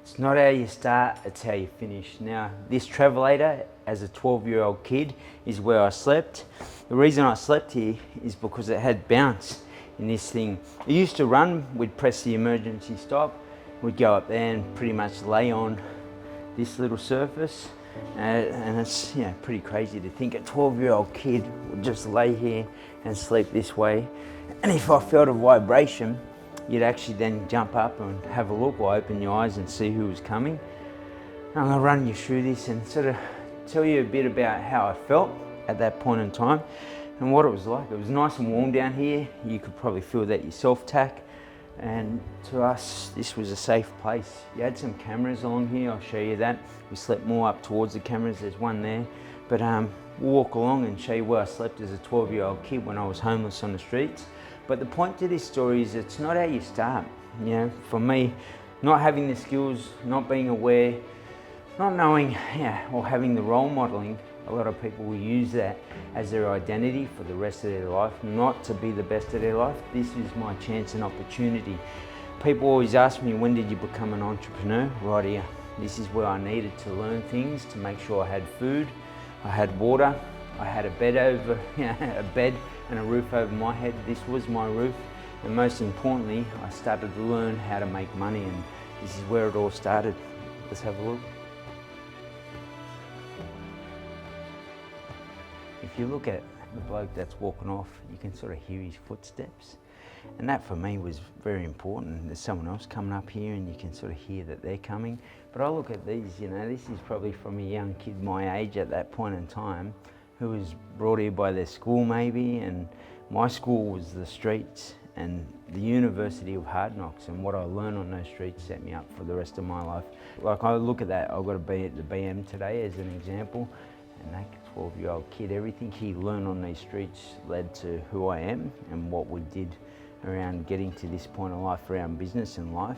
It's not how you start, it's how you finish. Now, this travelator, as a 12-year-old kid, is where I slept. The reason I slept here is because it had bounce in this thing. It used to run, we'd press the emergency stop, we'd go up there and pretty much lay on this little surface. And it's pretty crazy to think a 12-year-old kid would just lay here and sleep this way. And if I felt a vibration, you'd actually then jump up and have a look or open your eyes and see who was coming. I'm going to run you through this and sort of tell you a bit about how I felt at that point in time and what it was like. It was nice and warm down here. You could probably feel that yourself, Tack. And to us, this was a safe place. You had some cameras along here, I'll show you that. We slept more up towards the cameras, there's one there. But we'll walk along and show you where I slept as a 12-year-old kid when I was homeless on the streets. But the point to this story is it's not how you start. For me, not having the skills, not being aware, not knowing, or having the role modeling, a lot of people will use that as their identity for the rest of their life, not to be the best of their life. This is my chance and opportunity. People always ask me, when did you become an entrepreneur? Right here. This is where I needed to learn things to make sure I had food, I had water, I had a bed and a roof over my head. This was my roof. And most importantly, I started to learn how to make money, and this is where it all started. Let's have a look. If you look at the bloke that's walking off, you can sort of hear his footsteps. And that for me was very important. There's someone else coming up here and you can sort of hear that they're coming. But I look at these, this is probably from a young kid my age at that point in time, who was brought here by their school maybe, and my school was the streets and the University of Hard Knocks, and what I learned on those streets set me up for the rest of my life. Like, I look at that, I've got to be at the BM today as an example, and that 12-year-old kid, everything he learned on these streets led to who I am and what we did around getting to this point of life, around business and life.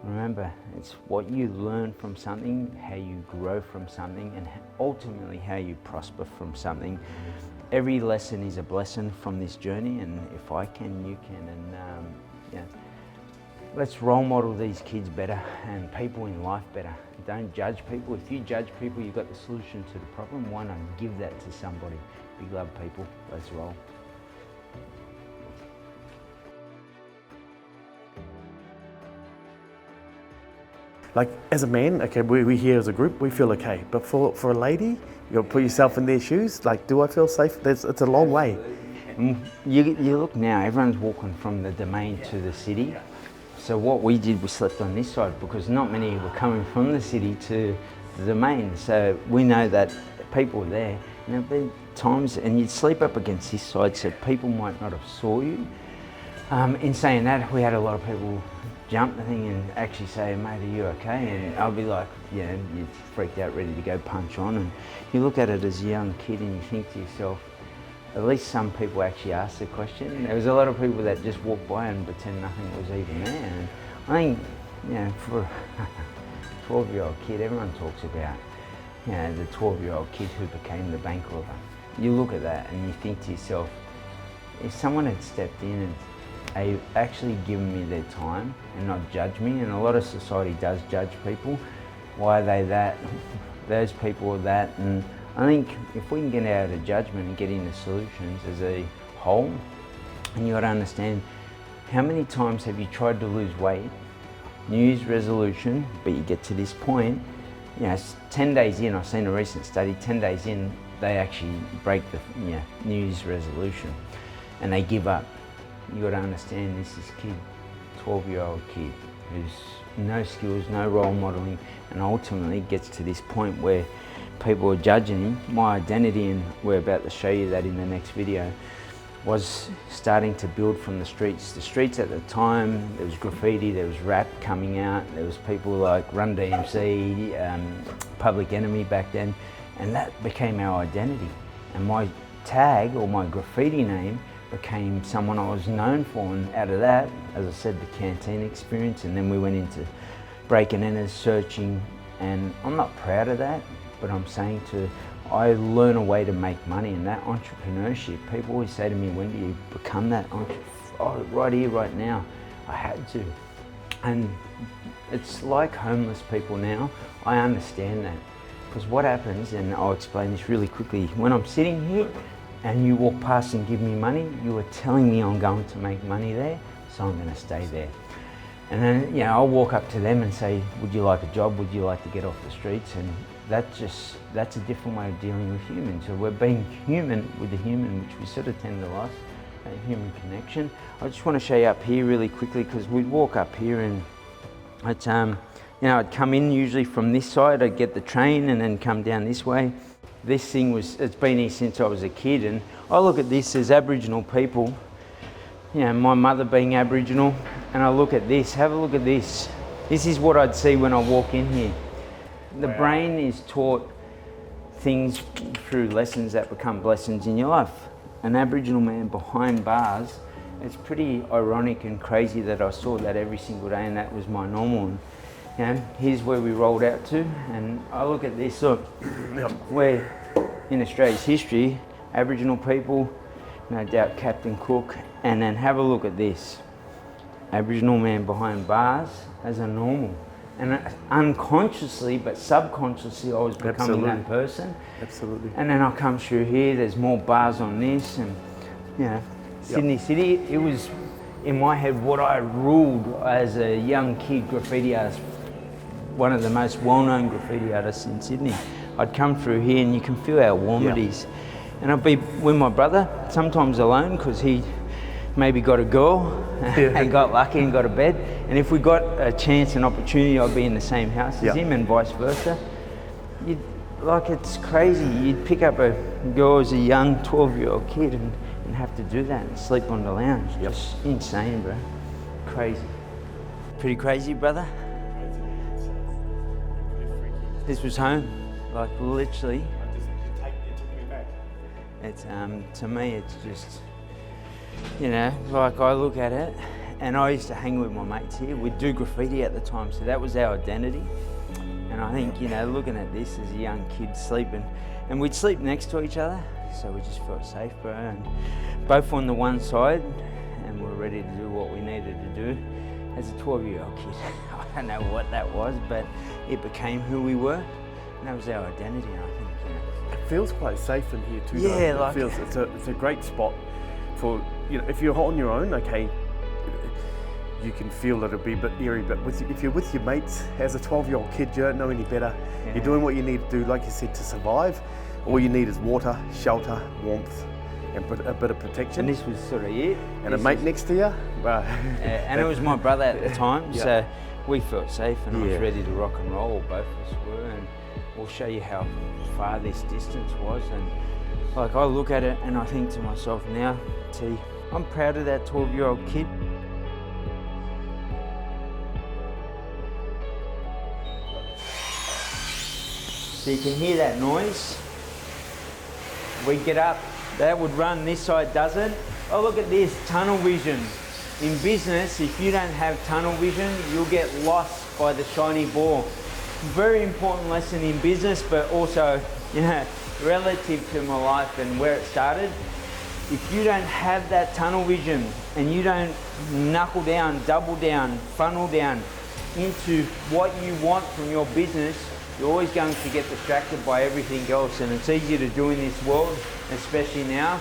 Remember, it's what you learn from something, how you grow from something, and ultimately how you prosper from something. Every lesson is a blessing from this journey, and if I can, you can. And let's role model these kids better and people in life better. Don't judge people. If you judge people, you've got the solution to the problem. Why not give that to somebody? Big love, people. Let's roll. Like, as a man, okay, we here as a group, we feel okay. But for a lady, you gotta put yourself in their shoes. Like, do I feel safe? It's a long way. You look now, everyone's walking from the domain to the city. So what we did, we slept on this side because not many were coming from the city to the domain. So we know that people were there. And there'd be times, and you'd sleep up against this side so people might not have saw you. In saying that, we had a lot of people jump the thing and actually say, mate, are you okay? And I'll be like, you're freaked out, ready to go punch on. And you look at it as a young kid and you think to yourself, at least some people actually ask the question. There was a lot of people that just walked by and pretend nothing was even there. And I think, for a 12-year-old kid, everyone talks about, the 12-year-old kid who became the bank robber. You look at that and you think to yourself, if someone had stepped in and actually given me their time and not judge me, and a lot of society does judge people, why are they that, those people are that, and I think if we can get out of judgment and get into solutions as a whole, and you got to understand, how many times have you tried to lose weight, New Year's resolution, but you get to this point, 10 days in, I've seen a recent study, 10 days in, they actually break the New Year's resolution and they give up. You got to understand, this is kid, 12-year-old kid, who's no skills, no role modeling, and ultimately gets to this point where people are judging him. My identity, and we're about to show you that in the next video, was starting to build from the streets. The streets at the time, there was graffiti, there was rap coming out, there was people like Run DMC, Public Enemy back then, and that became our identity. And my tag, or my graffiti name, became someone I was known for, and out of that, as I said, the canteen experience, and then we went into break and enters, searching, and I'm not proud of that, but I'm saying I learn a way to make money, and that entrepreneurship, people always say to me, when do you become that entrepreneur? Oh, right here, right now. I had to. And it's like homeless people now. I understand that. Because what happens, and I'll explain this really quickly, when I'm sitting here and you walk past and give me money, you are telling me I'm going to make money there, so I'm going to stay there. And then, you know, I'll walk up to them and say, would you like a job? Would you like to get off the streets? And that's a different way of dealing with humans. So we're being human with the human, which we sort of tend to lost, that human connection. I just want to show you up here really quickly, because we'd walk up here and it's, you know, I'd come in usually from this side, I'd get the train and then come down this way. This thing it's been here since I was a kid, and I look at this as Aboriginal people, you know, my mother being Aboriginal, and I look at this, have a look at this. This is what I'd see when I walk in here. The brain is taught things through lessons that become blessings in your life. An Aboriginal man behind bars, it's pretty ironic and crazy that I saw that every single day and that was my normal. And, you know, here's where we rolled out to, and I look at this, look, we're in Australia's history, Aboriginal people, no doubt Captain Cook, and then have a look at this. Aboriginal man behind bars as a normal. And unconsciously, but subconsciously, I was becoming that person. Absolutely. And then I come through here, there's more bars on this, and, you know, Sydney City, it was, in my head, what I ruled as a young kid, graffiti artist, one of the most well-known graffiti artists in Sydney. I'd come through here and you can feel how warm it is. And I'd be with my brother, sometimes alone, because he maybe got a girl and got lucky and got a bed. And if we got a chance and opportunity, I'd be in the same house as him, and vice versa. Like, it's crazy. You'd pick up a girl as a young 12-year-old kid and have to do that and sleep on the lounge. Just insane, bro. Crazy. Pretty crazy, brother? This was home, like literally. It took me back. It's, to me, it's just, you know, like I look at it, and I used to hang with my mates here. We'd do graffiti at the time, so that was our identity. And I think, you know, looking at this as a young kid sleeping, and we'd sleep next to each other, so we just felt safe, bro. And both on the one side, and we're ready to do what we needed to do. As a 12-year-old kid, I don't know what that was, but it became who we were, and that was our identity. And I think, you know, it feels quite safe in here too. Yeah, though. like, it's a great spot for, you know, if you're on your own, okay, you can feel that it'll be a bit eerie, but if you're with your mates, as a 12-year-old kid, you don't know any better. You're doing what you need to do, like you said, to survive. All you need is water, shelter, warmth, and a bit of protection. And this was sort of it. And a mate next to you. And it was my brother at the time, so we felt safe, and I was ready to rock and roll, both of us were, and we'll show you how far this distance was. And like, I look at it and I think to myself now, T, I'm proud of that 12-year-old kid. So you can hear that noise. We get up, that would run, this side doesn't. Oh, look at this, tunnel vision. In business, if you don't have tunnel vision, you'll get lost by the shiny ball. Very important lesson in business, but also, you know, relative to my life and where it started. If you don't have that tunnel vision and you don't knuckle down, double down, funnel down into what you want from your business, you're always going to get distracted by everything else, and it's easy to do in this world, especially now.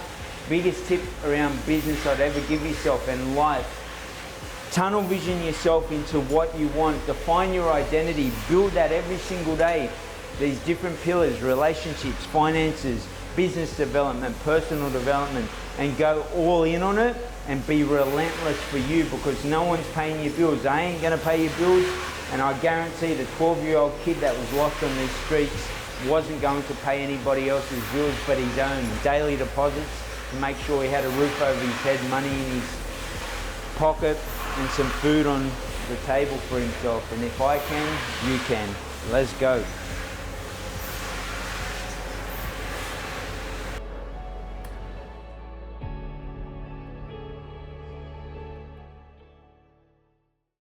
Biggest tip around business I'd ever give yourself and life: tunnel vision yourself into what you want, define your identity, build that every single day. These different pillars: relationships, finances, business development, personal development, and go all in on it and be relentless for you, because no one's paying your bills. I ain't gonna pay your bills. And I guarantee the 12-year-old kid that was lost on these streets wasn't going to pay anybody else's bills but his own. Daily deposits to make sure he had a roof over his head, money in his pocket, and some food on the table for himself. And if I can, you can. Let's go.